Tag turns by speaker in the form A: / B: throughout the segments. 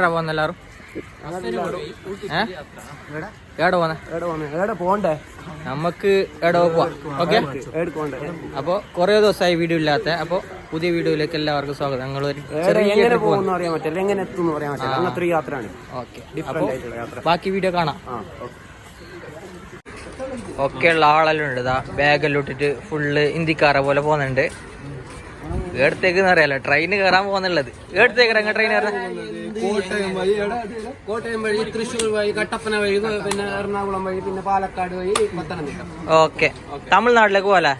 A: എല്ലാരും പോണ്ടേ നമുക്ക് എവിടെ പോവാം. ഓക്കെ, അപ്പൊ കൊറേ ദിവസമായി വീഡിയോ ഇല്ലാത്ത, അപ്പൊ പുതിയ വീഡിയോയിലേക്ക് എല്ലാവർക്കും സ്വാഗതം. ഞങ്ങൾ ബാക്കി വീഡിയോ കാണാം. ഒക്കെ ഉള്ള ആളെല്ലാം ഉണ്ട്. ഇതാ ബാഗെല്ലാം ഇട്ടിട്ട് ഫുള്ള് ഇന്ത്യക്കാരെ പോലെ പോകുന്നുണ്ട്. ഏടത്തേക്ക് അറിയാലോ, ട്രെയിന് കയറാൻ പോകുന്നുള്ളത്. ഏടത്തേക്ക് ട്രെയിൻ കയറാൻ
B: കോട്ടയം വഴി, തൃശ്ശൂർ വഴി, കട്ടപ്പന വഴി, പിന്നെ എറണാകുളം വഴി, പിന്നെ പാലക്കാട് വഴി, പത്തനംതിട്ട.
A: ഓക്കെ, തമിഴ്നാട്ടിലേക്ക് പോലെ.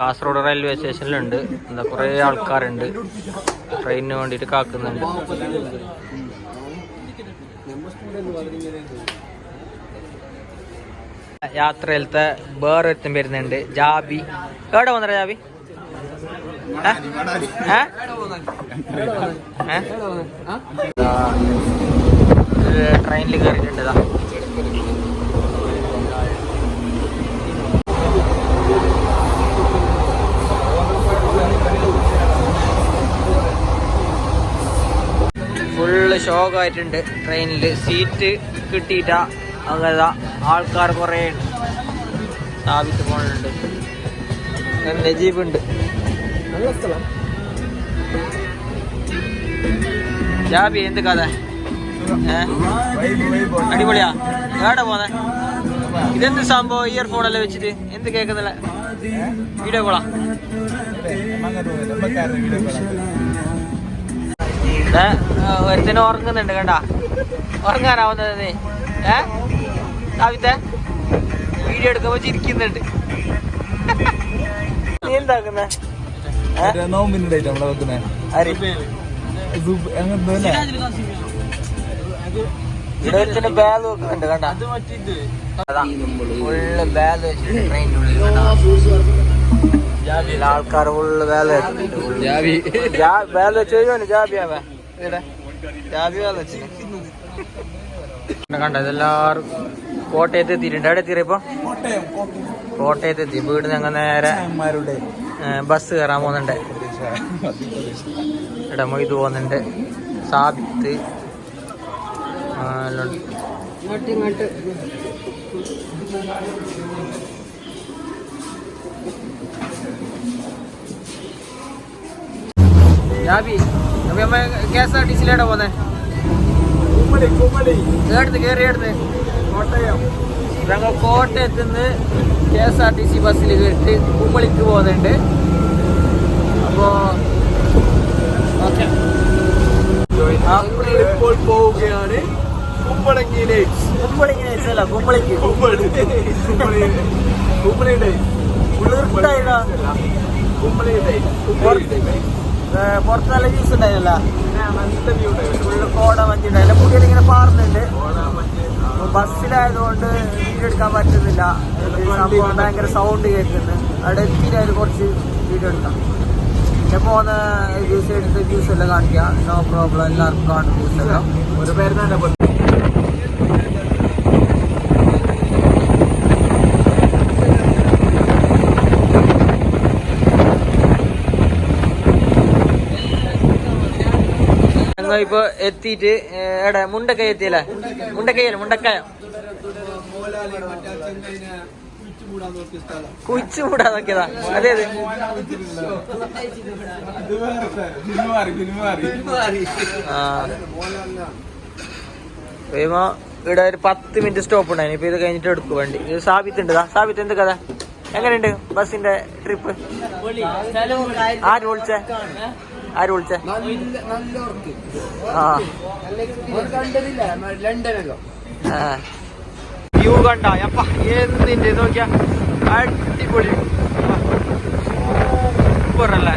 A: കാസർഗോഡ് റെയിൽവേ സ്റ്റേഷനിലുണ്ട്. എന്താ കുറെ ആൾക്കാരുണ്ട് ട്രെയിനിന് വേണ്ടിട്ട് കാക്കുന്നുണ്ട്. യാത്രയിലത്തെ വേറൊരുത്തം വരുന്നുണ്ട്, ജാബി. എവിടെ വന്നോ ജാബി? ട്രെയിനിൽ കയറിയിട്ടുണ്ട്. ഫുള്ള് ഷോക്കായിട്ടുണ്ട് ട്രെയിനിൽ. സീറ്റ് കിട്ടിയിട്ട അങ്ങനെ ആൾക്കാർ കുറേ സ്ഥാപിച്ച് പോകുന്നുണ്ട്. നജീബുണ്ട്.
B: നല്ല സ്ഥലം.
A: ജാബി എന്ത് കഥ? അടിപൊളിയാ. എവിടെ പോന്നെ? ഇതെന്ത് സംഭവം? ഇയർഫോണെല്ലാം വെച്ചിട്ട് എന്ത് കേൾക്കുന്നില്ല? വീഡിയോ കോളാ? ഒരുത്തന്നെ ഉറങ്ങുന്നുണ്ട് കണ്ടാ. ഉറങ്ങാനാവുന്നത് നീ സാവിത്തെ വീഡിയോ എടുക്കുമ്പോ ചിരിക്കുന്നുണ്ട്. നീ എന്താക്കുന്ന? ഇവിടെ ബാഗ് വെക്കുന്നുണ്ട് കണ്ടാ. ഫുള്ള് ബാഗ് വെച്ചിട്ട് ട്രെയിനിനുള്ളിൽ ആൾക്കാർ ഫുള്ള് ബാഗ് ബാഗ് വെച്ച് കഴിയുവാണ്. ജാബിയാവേ ജാബി ബാഗ് വെച്ച് കണ്ട. ഇതെല്ലാരും കോട്ടയത്ത് എത്തിയിട്ടുണ്ട്. എവിടെ എത്തിയ ഇപ്പൊ? കോട്ടയത്ത് എത്തി. വീട് ഞങ്ങൾ നേരെ ബസ് കയറാൻ പോകുന്നുണ്ട്. ഇവിടെ മൊയ്ത് പോകുന്നുണ്ട്, സാബിത്ത് ജാബി. അപ്പൊ നമ്മ KSRTC എവിടെ പോന്നെ? എടുത്ത് കയറി എടുത്ത് ഞങ്ങൾ കോട്ടയത്ത് നിന്ന് KSRTC ബസ്സിൽ കയറിട്ട് കുമ്പളിക്ക് പോകുന്നുണ്ട്. അപ്പോ ഓക്കെ,
B: ഇപ്പോൾ പോവുകയാണ് കുമ്പളങ്ങി നൈറ്റ്സ്.
A: കുമ്പളിക്ക് നൈറ്റ്സ് അല്ല, കുമ്പളിക്ക് പുറത്ത് നല്ല വ്യൂസ് ഉണ്ടായിരുന്നല്ല. ഫുള്ള് കോട മഞ്ഞുണ്ടായില്ല. പുതിയത് ഇങ്ങനെ പാറുന്നുണ്ട്. ബസ്സിലായതുകൊണ്ട് വീഡിയോ എടുക്കാൻ പറ്റുന്നില്ല. സംഭവം ഭയങ്കര സൗണ്ട് കേൾക്കുന്നു. അവിടെ എത്തിയിട്ടായാലും കുറച്ച് വീഡിയോ എടുക്കാം. പിന്നെ പോകുന്ന വ്യൂസ് എടുത്ത് വ്യൂസ് എല്ലാം കാണിക്കാം. നോ പ്രോബ്ലം, എല്ലാവർക്കും കാണും വ്യൂസ് എല്ലാം.
B: ഒരു പേര് തന്നെ
A: ഇപ്പൊ എത്തിയിട്ട് എവിടെ? മുണ്ടക്കൈ എത്തിയല്ലേ? മുണ്ടക്കൈയല്ലേ? മുണ്ടക്കായ കുച്ചു മൂടാൻ നോക്കിയതാ. അതെ അതെ. ഇവിടെ ഒരു 10 മിനിറ്റ് സ്റ്റോപ്പ് ഉണ്ടായിരുന്നു. ഇപ്പൊ ഇത് കഴിഞ്ഞിട്ട് എടുക്കും വണ്ടി. ഇത് സാബിത്ത് ഉണ്ട്. സാബിത്ത് എന്ത് കഥ? എങ്ങനെയുണ്ട് ബസ്സിന്റെ ട്രിപ്പ്? ആര് വിളിച്ചേ? ആര് വിളിച്ചേ? വ്യൂ കണ്ട അപ്പ എന്തിന്റെ നോക്കിയാ അടിപൊളി സൂപ്പറല്ലേ.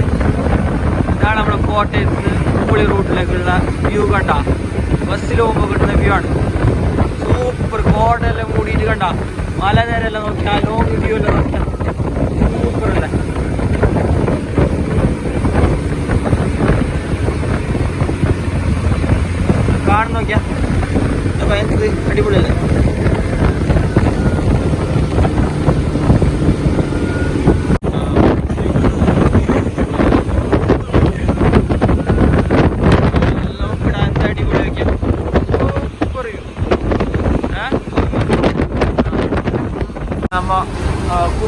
A: ഇതാണ് നമ്മുടെ കോട്ടയത്ത് കുമ്പളി റൂട്ടിലേക്കുള്ള വ്യൂ കണ്ട. ബസ്സിൽ പോകുമ്പോൾ കിട്ടുന്ന വ്യൂ ആണ്. സൂപ്പർ. കോടയെല്ലാം മൂടിയിട്ട് കണ്ട. മല നേരെല്ലാം നോക്കിയാ ലോങ് വ്യൂ എല്ലാം നോക്കിയാ സൂപ്പറല്ലേ. കാണുന്ന നോക്കിയാ ഭയങ്കര അടിപൊളിയല്ലേ. അടിപൊളി നോക്കിയാ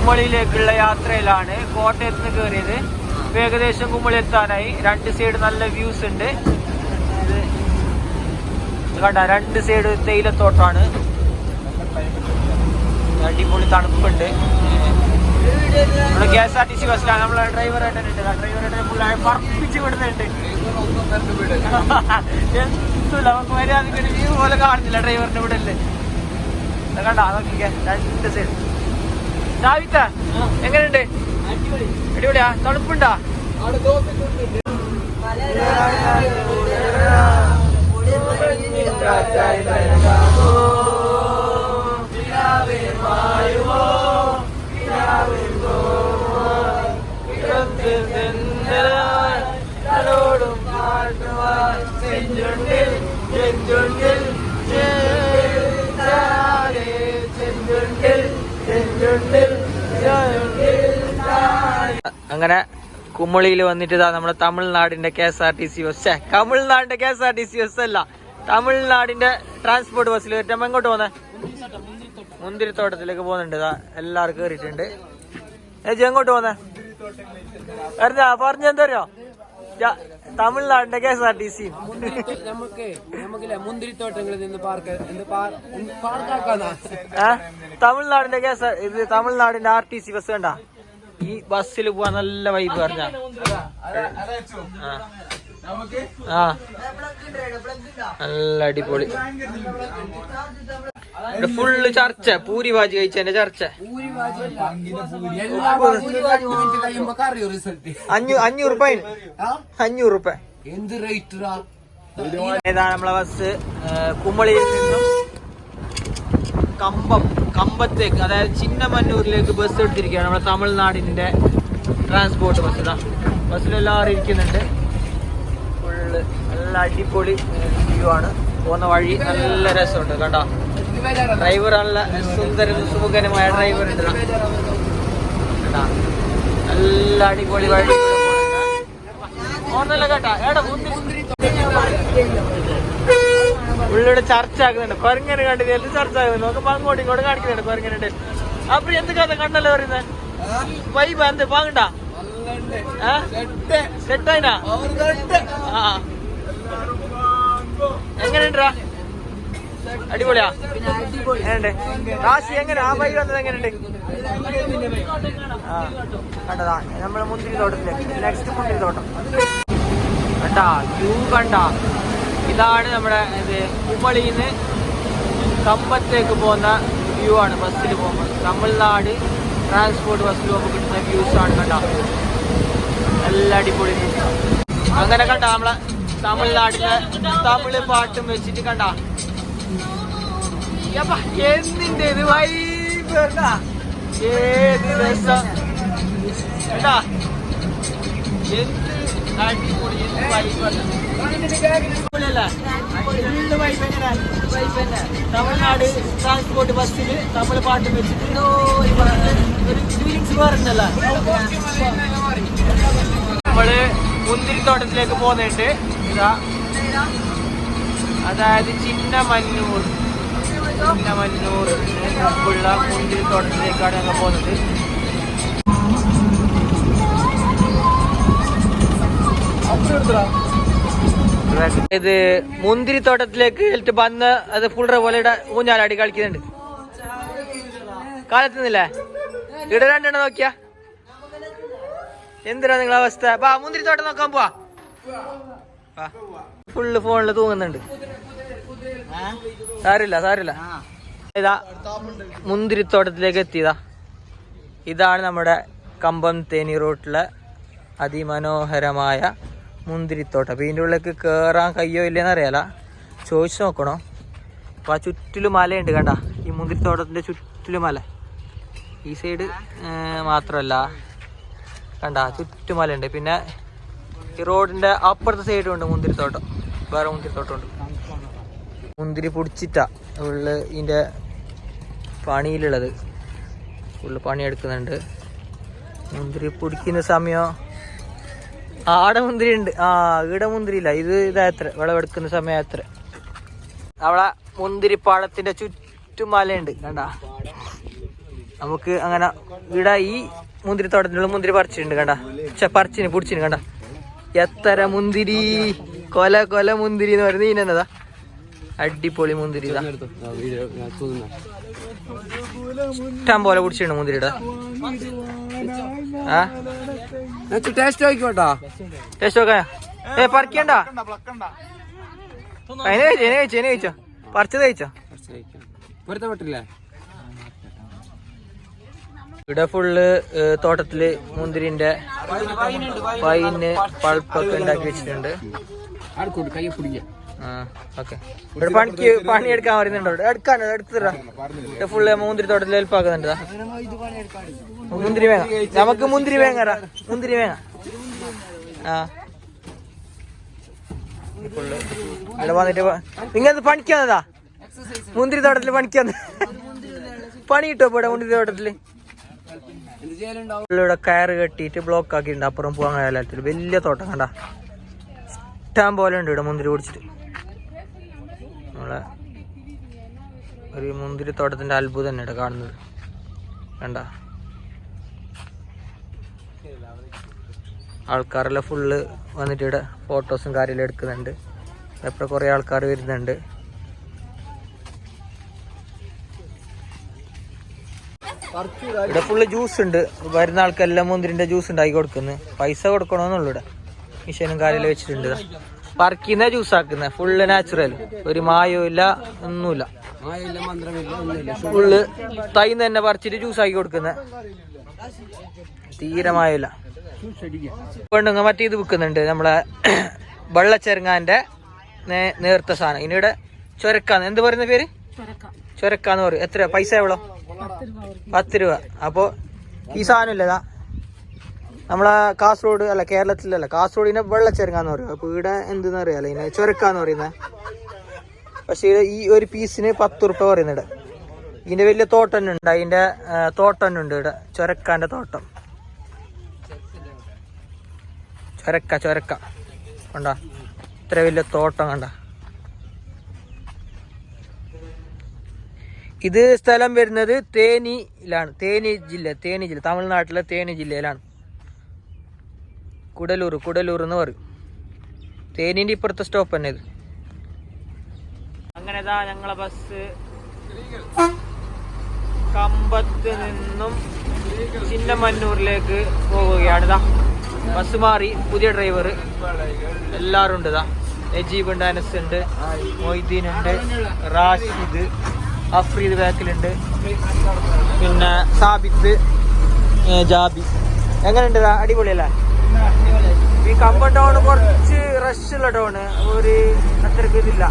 A: കുമളിയിലേക്കുള്ള യാത്രയിലാണ്. കോട്ടയത്ത് നിന്ന് കയറിയത്. ഇപ്പൊ ഏകദേശം കുമളി എത്താനായി. രണ്ട് സൈഡ് നല്ല വ്യൂസ് ഉണ്ട്. ഇത് കണ്ട, രണ്ട് സൈഡ് തേയിലത്തോട്ടാണ്. അടിപൊളി തണുപ്പുണ്ട്. നമ്മുടെ KSRTC ബസ്സിലാണ്. നമ്മളെ ഡ്രൈവറായിട്ടുണ്ട്. പറപ്പിച്ച് വിടുന്നുണ്ട്. എന്തുല്ല, നമുക്ക് മര്യാദക്ക് വ്യൂ പോലെ കാണുന്നില്ല ഡ്രൈവറിന്റെ ഇവിടെ അല്ലേ. കണ്ട നോക്കിക്കേ, രണ്ട് സൈഡ്. സാവിത്ത എങ്ങനെയുണ്ട്? അടിപൊളിയാ? തണുപ്പുണ്ടാ? അങ്ങനെ കുമളിയിൽ വന്നിട്ട് നമ്മുടെ തമിഴ്നാടിന്റെ KSRTC ബസ്, തമിഴ്നാടിന്റെ KSRTC ബസ് അല്ല, തമിഴ്നാടിന്റെ ട്രാൻസ്പോർട്ട് ബസ്സിൽ കയറ്റം. എങ്ങോട്ട് പോന്നെ? മുന്തിരിത്തോട്ടത്തിലേക്ക് പോകുന്നുണ്ട്. എല്ലാവരും കയറിയിട്ടുണ്ട്. ചേച്ചി എങ്ങോട്ട് പോന്നെ? പറഞ്ഞെന്തറിയോ? തമിഴ്നാടിന്റെ KSRTC. തമിഴ്നാടിന്റെ ഇത് തമിഴ്നാടിന്റെ RTC ബസ് കണ്ട. ഈ ബസ്സിൽ പോവാൻ നല്ല വൈബ് പറഞ്ഞ. നല്ല അടിപൊളി. ഫുള്ള് ചർച്ച, പൂരി ഭാജി കഴിച്ചതിന്റെ ചർച്ച. 500 രൂപ. ഏതാണ് നമ്മളെ ബസ്? കുമളിയിൽ നിന്നും കമ്പത്തേക്ക്, അതായത് ചിന്നമന്നൂരിലേക്ക് ബസ് എടുത്തിരിക്കുകയാണ്. നമ്മുടെ തമിഴ്നാടിന്റെ ട്രാൻസ്പോർട്ട് ബസ്. ഇതാ ബസ്സിലെല്ലാവരും ഇരിക്കുന്നുണ്ട്. ഫുള്ള് നല്ല അടിപൊളി വ്യൂ ആണ്. പോകുന്ന വഴി നല്ല രസമുണ്ട് കേട്ടോ. ഡ്രൈവർ നല്ല സുന്ദരനും സുമുഖനുമായ ഡ്രൈവർ ഉണ്ട്. നല്ല അടിപൊളി വഴി ഓർമ്മല്ല കേട്ടാ. ഉള്ളിവിടെ ചർച്ച ആക്കുന്നുണ്ട്. കൊരങ്ങനെ കണ്ടിട്ട് എല്ലാം ചർച്ച ആകുന്നു. നോക്കുമ്പോ അങ്ങോട്ടും ഇങ്ങോട്ടും കാണിക്കുന്നുണ്ട് കൊരങ്ങനുണ്ട്. അപ്പൊ എന്ത് കഥ കണ്ണല്ലേ പറയുന്നത്? വൈബ എന്ത് പാങ്ങണ്ടാ? സെറ്റായിനാ? എങ്ങനെയുണ്ടാ? അടിപൊളിയാ? എങ്ങനെയുണ്ട് രാശി? എങ്ങനെ ആ വൈബ് വന്നത്? എങ്ങനെയുണ്ട്? കണ്ടതാ നമ്മളെ മുന്തിരി തോട്ടത്തിലേക്ക്. നെക്സ്റ്റ് മുന്തിരി തോട്ടം കണ്ടാ, വ്യൂ കണ്ടാ. ഇതാണ് നമ്മുടെ ഇത് കുമളിന്ന് കമ്പത്തേക്ക് പോകുന്ന വ്യൂ ആണ്. ബസ്സിൽ പോകുമ്പോൾ തമിഴ്നാട് ട്രാൻസ്പോർട്ട് ബസ്സിൽ പോകുമ്പോൾ കിട്ടുന്ന വ്യൂസ് ആണ് കണ്ട. നല്ല അടിപൊളി. അങ്ങനെ കണ്ട നമ്മളെ തമിഴ്നാട്ടിലെ തമിഴ് പാട്ടും വെച്ചിട്ട് കണ്ട. എന്തിന്റെ ഇത് വൈബ് ഏത് രസം കേട്ടാ. എന്ത് അടിപൊളി, എന്ത് വൈബ്. തമിഴ്നാട് ട്രാൻസ്പോർട്ട് ബസ്സിൽ തമിഴ് പാട്ട് വെച്ചിട്ട് ഒരു ഫീലിങ്സ് വേറുണ്ടല്ലോ. നമ്മള് മുന്തിരിത്തോട്ടത്തിലേക്ക് പോകുന്നുണ്ട്. ഇതാ, അതായത് ചിന്നമന്നൂർ ഉള്ള മുന്തിരിത്തോട്ടത്തിലേക്കാണ് ഞങ്ങൾ പോകുന്നത്. ഇത് മുന്തിരിത്തോട്ടത്തിലേക്ക് വന്ന് അത് ഫുള്ളറ പോലെ ഊഞ്ഞാലാടി കളിക്കുന്നുണ്ട്. കാലത്തുന്നില്ലേ? ഇവിടെ രണ്ടെണ്ണം നോക്കിയാ എന്തിനാ നിങ്ങളെ അവസ്ഥ? ബാ മുന്തിരിത്തോട്ടം നോക്കാൻ പോവാ. ഫുള്ള് ഫോണില് തൂങ്ങുന്നുണ്ട്. സാരില്ല. ഇതാ മുന്തിരിത്തോട്ടത്തിലേക്ക് എത്തിയതാ. ഇതാണ് നമ്മുടെ കമ്പം തേനി റോട്ടിലെ അതിമനോഹരമായ മുന്തിരിത്തോട്ടം. അപ്പോൾ ഇതിൻ്റെ ഉള്ളിലേക്ക് കയറാൻ കഴിയോ ഇല്ലെന്ന് അറിയാല, ചോദിച്ചു നോക്കണോ. അപ്പോൾ ആ ചുറ്റിലും മലയുണ്ട് കണ്ട. ഈ മുന്തിരിത്തോട്ടത്തിൻ്റെ ചുറ്റിലും മല. ഈ സൈഡ് മാത്രമല്ല കണ്ട, ചുറ്റുമലയുണ്ട്. പിന്നെ ഈ റോഡിൻ്റെ അപ്പുറത്തെ സൈഡും ഉണ്ട് മുന്തിരിത്തോട്ടം. വേറെ മുന്തിരിത്തോട്ടമുണ്ട്. മുന്തിരി പൊടിച്ചിട്ടാ ഉള്ളു ഇതിൻ്റെ പണിയിലുള്ളത്. ഫുള്ള് പണിയെടുക്കുന്നുണ്ട്. മുന്തിരി പൊടിക്കുന്ന സമയം ആടെ മുന്തിരി ഉണ്ട്. ഈടെ മുന്തിരി ഇല്ല. ഇതാത്ര വിളവെടുക്കുന്ന സമയം അത്ര. അവളെ മുന്തിരിപ്പാടത്തിന്റെ ചുറ്റും മലയുണ്ട് കണ്ട. നമുക്ക് അങ്ങനെ ഇവിടെ ഈ മുന്തിരിത്തോട്ടത്തിലുള്ള മുന്തിരി പറിച്ചിട്ടുണ്ട് കണ്ട പറിച്ചിന് പിടിച്ചിന് കണ്ട എത്ര മുന്തിരി കൊല കൊല മുന്തിരി എന്ന് പറയുന്നത് ഇതിനെന്നതാ അടിപൊളി മുന്തിരി ഇതാ ഇഷ്ടം പോലെ പിടിച്ചിട്ടുണ്ട് മുന്തിരിയുടെ
B: ടേസ്റ്റ് നോക്കിക്കോട്ടാ
A: ടേസ്റ്റ് നോക്കാ പറിക്കണ്ട അതിനെ കഴിച്ചോ പറിച്ചത് കഴിച്ചോ
B: വെറുതെ പറ്റില്ലേ
A: ഇവിടെ ഫുള്ള് തോട്ടത്തില് മുന്തിരിന്റെ വൈന് പൾപ്പൊക്കെ ഉണ്ടാക്കി വെച്ചിട്ടുണ്ട്. ഓക്കെ ഇവിടെ പണിയെടുക്കാൻ പറയുന്നുണ്ടോ? എടുക്കാനോ എടുത്തിടാ ഫുള്ള് മുന്തിരി തോട്ടത്തിൽ ഹെൽപ്പ് ആക്കുന്നുണ്ട്. മുന്തിരി വേങ്ങ നമുക്ക് മുന്തിരി വേങ്ങ ആ ഫുള്ള് ഇവിടെ വന്നിട്ട് നിങ്ങൾ പണിക്കാന്നതാ മുന്തിരി തോട്ടത്തില് പണിക്കാന്ന് പണി കിട്ടോ ഇവിടെ മുന്തിരി തോട്ടത്തില് ഇവിടെ കയറ് കെട്ടിയിട്ട് ബ്ലോക്ക് ആക്കിയിട്ടുണ്ട്. അപ്പുറം പോകാൻ കാലത്തിൽ വലിയ തോട്ടം കണ്ട ഇഷ്ടം പോലെ ഉണ്ട് ഇവിടെ മുന്തിരി കുടിച്ചിട്ട്. നമ്മളെ ഒരു മുന്തിരി തോട്ടത്തിന്റെ അത്ഭുതം തന്നെ ഇവിടെ കാണുന്നത് കണ്ട. ആൾക്കാരെല്ലാം ഫുള്ള് വന്നിട്ട് ഇവിടെ ഫോട്ടോസും കാര്യമെല്ലാം എടുക്കുന്നുണ്ട്. എപ്പോഴും കുറേ ആൾക്കാർ വരുന്നുണ്ട്. ഇവിടെ ഫുള്ള് ജ്യൂസ് ഉണ്ട്. വരുന്ന ആൾക്കെല്ലാം മുന്തിരിന്റെ ജ്യൂസ് ഉണ്ടാക്കി കൊടുക്കുന്നത്. പൈസ കൊടുക്കണമെന്നുള്ളൂ. ഇവിടെ മിഷനും കാര്യമെല്ലാം വെച്ചിട്ടുണ്ട്. പറക്കുന്ന ജ്യൂസ് ആക്കുന്ന ഫുള്ള് നാച്ചുറൽ, ഒരു മായവും ഇല്ല ഒന്നുമില്ല. ഫുള്ള് തൈന്ന് തന്നെ പറിച്ചിട്ട് ജ്യൂസ് ആക്കി കൊടുക്കുന്ന തീരെ മായമില്ല. പെണ്ണുങ്ങ മറ്റേ ഇത് വിൽക്കുന്നുണ്ട് നമ്മളെ വെള്ളച്ചെറുങ്ങാന്റെ നേർത്ത സാധനം. ഇനിയുടെ ചൊരക്കാന്ന് എന്ത് പറയുന്ന പേര്? ചൊരക്കാന്ന് പറയും. എത്ര പൈസ എവ്വളോ? 10 രൂപ. അപ്പോ ഈ സാധനം ഇല്ലതാ നമ്മളെ കാസർഗോഡ് അല്ല കേരളത്തിലല്ല കാസർഗോഡിനെ വെള്ളച്ചെറുങ്ങാന്ന് പറയും. അപ്പൊ ഇവിടെ എന്തെന്ന് അറിയാലോ ഇതിനെ ചൊരക്കാന്ന് പറയുന്നത്. പക്ഷെ ഈ ഒരു പീസിന് 10 റുപ്യ പറയുന്നുണ്ട്. ഇതിന്റെ വലിയ തോട്ടം ഉണ്ട്. അതിന്റെ തോട്ടം ഉണ്ട് ഇവിടെ, ചൊരക്കാന്റെ തോട്ടം. ചൊരക്ക കണ്ട ഇത്ര വലിയ തോട്ടം കണ്ട. ഇത് സ്ഥലം വരുന്നത് തേനിയിലാണ്. തേനി ജില്ല തമിഴ്നാട്ടിലെ തേനി ജില്ലയിലാണ്. കുടലൂർ എന്ന് പറയും. തേനിന്റെ ഇപ്പുറത്തെ സ്റ്റോപ്പ് തന്നെ ഇത്. അങ്ങനെ ഞങ്ങളെ ബസ് കമ്പത്ത് നിന്നും ചിന്നമന്നൂരിലേക്ക് പോവുകയാണ്. ബസ് മാറി, പുതിയ ഡ്രൈവർ എല്ലാവരും ഉണ്ട്. നജീബ് ഉണ്ട്, അനസ് ഉണ്ട്, മൊയ്തീൻ ഉണ്ട്, റാഷിദ്, അഫ്രീദ് ബാക്കിലുണ്ട്, പിന്നെ സാബിത്ത്, ജാബി. എങ്ങനെയുണ്ട്? അടിപൊളിയല്ലേ? ഈ കമ്പം ടൗണ് കുറച്ച് റഷ് ഉള്ള ടൗണ്, ഒരു അത്രക്ക് ഇതില്ല.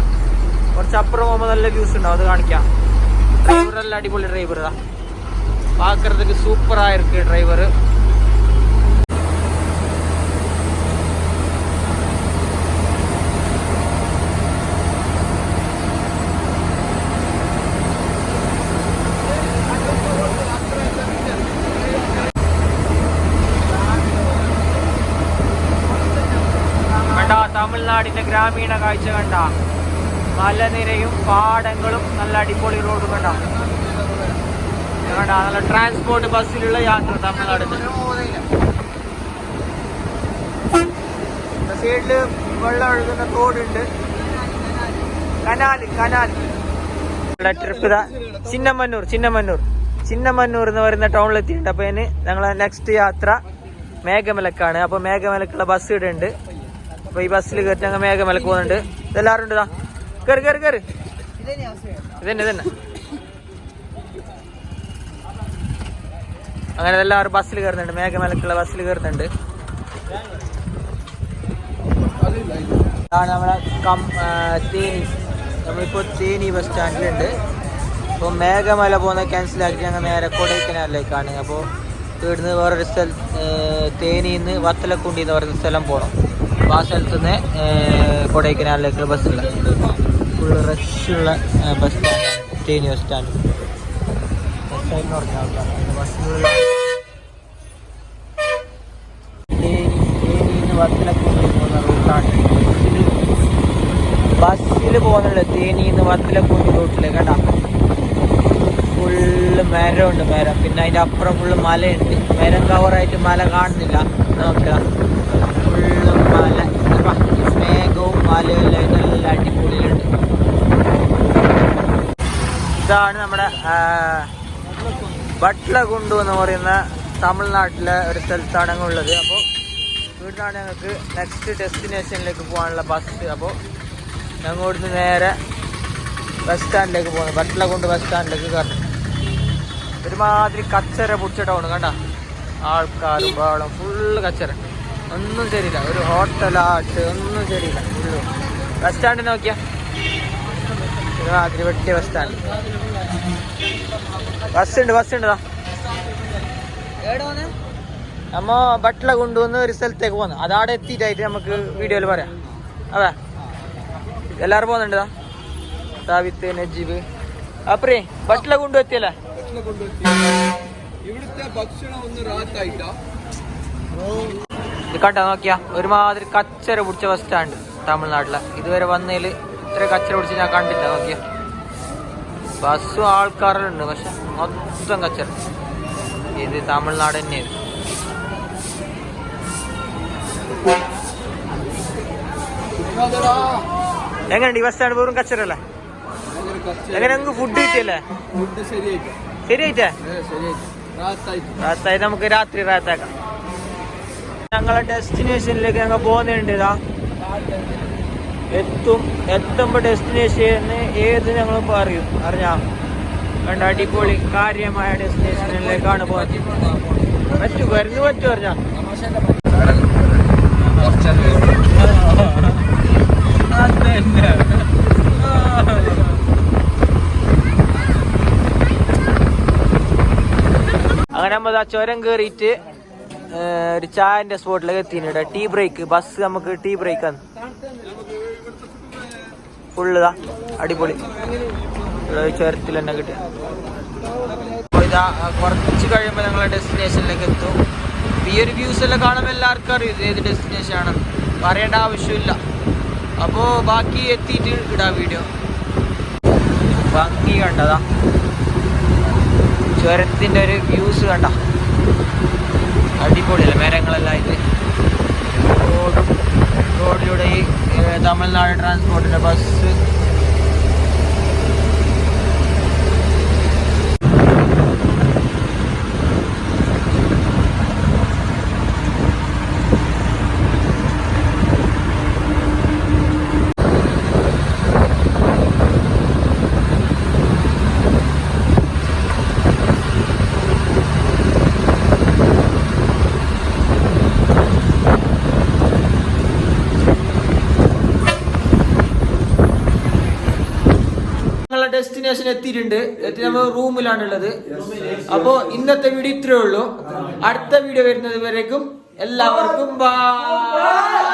A: കുറച്ച് അപ്പുറം പോകുമ്പോൾ നല്ല വ്യൂസ് ഉണ്ടാവും, അത് കാണിക്കാം. ഡ്രൈവറെല്ലാം അടിപൊളി ഡ്രൈവറാ, പാക്കുന്നതുക്ക് സൂപ്പറായിരിക്കും ഡ്രൈവർ. തമിഴ്നാടിന്റെ ഗ്രാമീണ കാഴ്ച കണ്ട, മലനിരയും പാടങ്ങളും നല്ല അടിപൊളി റോഡ് കണ്ട. നല്ല ട്രാൻസ്പോർട്ട് ബസ്സിലുള്ള യാത്ര തമിഴ്നാട്. സൈഡില് വെള്ളം ഒഴുകുന്ന തോടുണ്ട്, കനാല്. ട്രിപ്പ് ചിന്നമന്നൂർ എന്ന് പറയുന്ന ടൗണിലെത്തിയിട്ടുണ്ട്. അപ്പൊ ഇനി ഞങ്ങളെ നെക്സ്റ്റ് യാത്ര മേഘമലക്കാണ്. അപ്പൊ മേഘമലക്കുള്ള ബസ് ഇവിടെ ഉണ്ട്. അപ്പൊ ഈ ബസ്സിൽ കയറ്റി ഞങ്ങൾ മേഘമലക്ക് പോകുന്നുണ്ട്. ഇതെല്ലാവരും ഉണ്ട്. കേറ് ഇതന്നെ. അങ്ങനെ എല്ലാവരും ബസ്സിൽ കയറുന്നുണ്ട്, മേഘമലക്കുള്ള ബസ്സിൽ കയറുന്നുണ്ട്. നമ്മളെ നമ്മളിപ്പോ തേനി ബസ് സ്റ്റാൻഡിലുണ്ട്. അപ്പോൾ മേഘമല പോകുന്ന ക്യാൻസൽ ആക്കിയിട്ട് ഞങ്ങൾ നേരെ കൊടൈക്കനാലിലേക്കാണ്. അപ്പോൾ ഇവിടുന്ന് വേറൊരു സ്ഥലം തേനിന്ന് വത്തലക്കുണ്ടി എന്ന് പറയുന്ന സ്ഥലം പോകണം. അപ്പോൾ ആ സ്ഥലത്ത് നിന്ന് കൊടൈക്കനാലിലേക്ക് ബസ്സില്ല. ഫുള്ള് റഷുള്ള ബസ് സ്റ്റാൻഡാണ് തേനി ബസ് സ്റ്റാൻഡ്. ബസ്സായിന്ന് പറഞ്ഞ ആൾക്കാരാണ് ബസ്സിലുള്ള. തേനിന്ന് വത്തലക്കുണ്ടി പോകുന്ന റൂട്ടാണ്. ബസ്സിൽ പോകുന്നുണ്ട് തേനിന്ന് വത്തലക്കുണ്ടി റൂട്ടിലേക്ക് കേട്ടാ. ഫുള്ള് മരമുണ്ട് മരം. പിന്നെ അതിൻ്റെ അപ്പുറം ഫുള്ള് മലയുണ്ട്. മരം കവറായിട്ട് മല കാണുന്നില്ല. നോക്കുക ഫുള്ള് മല, മേഘവും മലയും എല്ലാം അടിപൊളിയിലുണ്ട്. ഇതാണ് നമ്മുടെ ബട്ട്ലകുണ്ടു എന്ന് പറയുന്ന തമിഴ്നാട്ടിലെ ഒരു സ്ഥലത്താണ് ഞങ്ങൾ ഉള്ളത്. അപ്പോൾ ഇവിടുന്നാണ് ഞങ്ങൾക്ക് നെക്സ്റ്റ് ഡെസ്റ്റിനേഷനിലേക്ക് പോകാനുള്ള ബസ്. അപ്പോൾ ഞങ്ങൾ ഇവിടുന്ന് നേരെ ബസ് സ്റ്റാൻഡിലേക്ക് പോകുന്നത്. ബട്ട്ലകുണ്ട് ബസ് സ്റ്റാൻഡിലേക്ക് കയറണം. ഒരുമാതിരി കച്ചറ പിടിച്ച ടൗൺ കണ്ട, ആൾക്കാരും ബഹളം ഫുള്ള് കച്ചറ, ഒന്നും ശരിയില്ല. ഒരു ഹോട്ടലാട്ട് ഒന്നും ശരിയില്ല. ഫുള്ള് ബസ് സ്റ്റാൻഡ് നോക്കിയാ ഒരുമാതിരി വെട്ടിയ ബസ് സ്റ്റാൻഡ്. ബസ് ഉണ്ട് നമ്മ ബട്ട്ലകുണ്ടു ഒരു സ്ഥലത്തേക്ക് പോകുന്നു. അതവിടെ എത്തിയിട്ടായിട്ട് നമുക്ക് വീഡിയോയിൽ പറയാം. അതെ എല്ലാവരും പോകുന്നുണ്ട്. സാവിത്ത്, നജീബ്, അപ്പറേ ബട്ട്ലകുണ്ടു എത്തിയല്ലേ?
B: ഇവിടുത്തെ ഭക്ഷണം ഒന്ന് റാത്തായിട്ടാ
A: ഇത് കണ്ടാ നോക്കിയാ ഒരുമാതിരി കച്ചറ പിടിച്ച ബസ് സ്റ്റാൻഡ് തമിഴ്നാട്ടിലെ. ഇതുവരെ വന്നതിൽ ഇത്ര കച്ചറ പിടിച്ച് ഞാൻ കണ്ടില്ല. നോക്കിയാ ബസ്സും ആൾക്കാരുണ്ട്, പക്ഷെ മൊത്തം കച്ചറ. ഇത് തമിഴ്നാട് തന്നെയാണ്. എങ്ങനെയുണ്ട് ഈ ബസ് സ്റ്റാൻഡ്? വെറും കച്ചറല്ലേ? എങ്ങനെ ഞങ്ങൾക്ക് ഫുഡ് കിട്ടിയല്ലേ? ശരിയായിട്ടേ റാത്തായി. നമുക്ക് രാത്രി റാത്താക്കാം. ഞങ്ങളെ ഡെസ്റ്റിനേഷനിലേക്ക് ഞങ്ങൾ പോകുന്നുണ്ട്. ഇതാ എത്തുമ്പോ ഡെസ്റ്റിനേഷന് ഏത് ഞങ്ങൾ അറിഞ്ഞാ കണ്ട അടിപൊളി കാര്യമായ ഡെസ്റ്റിനേഷനിലേക്കാണ് പോകുന്നത്. പറ്റു പറഞ്ഞാ അങ്ങനെ നമ്മൾ ആ ചുരം കയറിയിട്ട് ഒരു ചായന്റെ സ്പോട്ടിലേക്ക് എത്തിയിട്ടുണ്ട്. ടീ ബ്രേക്ക് ബസ്, നമുക്ക് ടീ ബ്രേക്കാണ് ഫുള്ളിതാ അടിപൊളി. ചുരത്തിൽ തന്നെ കിട്ടിയ ഇതാ കുറച്ച് കഴിയുമ്പോൾ ഞങ്ങളെ ഡെസ്റ്റിനേഷനിലേക്ക് എത്തും. ഈ ഒരു വ്യൂസ് എല്ലാം കാണുമ്പോൾ എല്ലാവർക്കും അറിയും ഏത് ഡെസ്റ്റിനേഷൻ ആണ്, പറയേണ്ട ആവശ്യമില്ല. അപ്പോൾ ബാക്കി എത്തിയിട്ട് ഇടാം വീഡിയോ. ഭംഗി കണ്ടതാ, ചുരത്തിൻ്റെ ഒരു വ്യൂസ് കണ്ട അടിപൊളിയല്ല. മരങ്ങളെല്ലാം ആയിട്ട് റോഡിലൂടെ ഈ തമിഴ്നാട് ട്രാൻസ്പോർട്ടിൻ്റെ ബസ്. ഡെസ്റ്റിനേഷൻ എത്തിയിട്ടുണ്ട്. നമ്മൾ റൂമിലാണുള്ളത്. അപ്പോൾ ഇന്നത്തെ വീഡിയോ ഇത്രയേ ഉള്ളൂ. അടുത്ത വീഡിയോ വരുന്നത് വരേക്കും എല്ലാവർക്കും ബൈ.